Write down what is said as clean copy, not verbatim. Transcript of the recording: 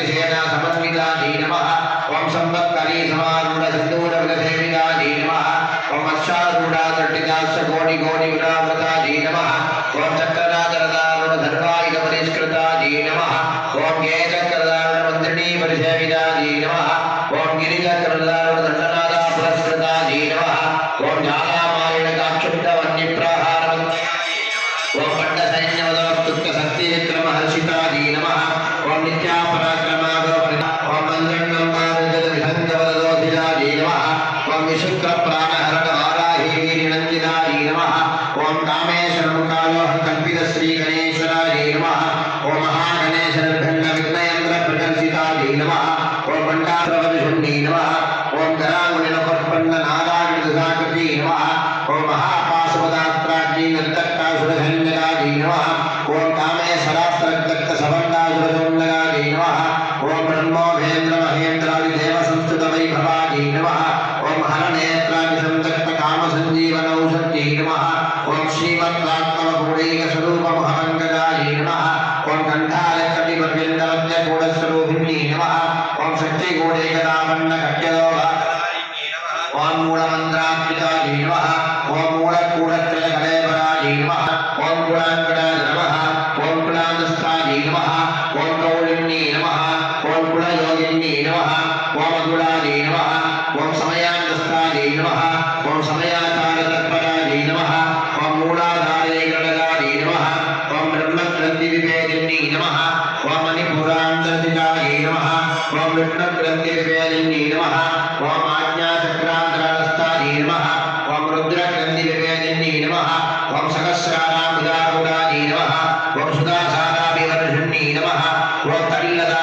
शक्तिसेना समन्वितायै नमः ओम संवत्करी समारूढ़ सिंदूर विलसेवितायै नमः ओम अश्वारूढ़ तट्टिताश्च कोटि कोटि विरावृतायै नमः ओम चक्रराजरदारुण धर्वायुध परिष्कृतायै नमः ओम गेचक्रदारुण मंत्रिणी परिसेवितायै नमः ओम गिरिचक्रदारुण दंडनाद पुरस्कृतायै नमः ओम ज्वालामालिन काक्षुब्ध वन्यप्रहार ओम पट्ट सैन्यवदोस्तुत्य शक्ति विक्रम हर्षितायै नमः ओम नित्या पराक्रमा ओम मंत्रण्डं मारुजत विहंगवदोधितायै नमः ओम विशुक्र प्राणहरण वाराही वीर्यनन्दितायै नमः ओम कामेश्वर मुखालोह कल्पित श्री गणेश्वरायै नमः ओम महागणेश निर्भंग विघ्नयंत्र प्रकर्षितायै नमः ओम भंडारवधुषण्यै नमः ओम करांगुलिनपर्पन्न नारायणदशाकृती नमः ओम महापाशुपदात्राग्नि निर्दक्तासुरधन्यकायै नमः ओम कामेश्वरास्त्रदत्त सवण्डासुरचोन्नकायै नमः ओम ब्रह्मोभेन्द्र महेन्द्रादिदेव संस्कृत वैभवायै नमः ओम हरनेत्रादिसंतक्त कामसञ्जीवनौषध्यै नमः ओम श्रीमत्प्रात्मपूर्णैकस्वरूपमहमङ्गलायै नमः ओम कण्ठालकटिपर्यन्तमध्यगूढस्वरूपिण्यै नमः ओम शक्तिगूढैकदापन्नकट्यलोभ ओम मूलमन्त्रात्मितायै नमः ओम मूलकूटत्रयकलेबरायै नमः ओम कुलाङ्कणाय नमः ओम कुलान्दस्थायै नमः ओम कौलिन्यै नमः ओम कुलयोगिन्यै नमः ओम अकुलायै नमः ओम समयान्तस्थायै नमः ओम समयाकारतत्परायै नमः ओम मूलाधारैकरणगायै नमः ओम ब्रह्मग्रन्थिविभेदिन्यै नमः ओम मणिपुरान्तर्जितायै नमः ओम विष्णुग्रन्थिविभेदिन्यै नमः ओम आज्ञाचक्रान्तरास्थायै नमः ओम रुद्रग्रन्थिविभेदिन्यै नमः ओम सहस्रारामुदारुणायै नमः ओम सुधासाराभिवर्षिण्यै नमः ओम तल्लदा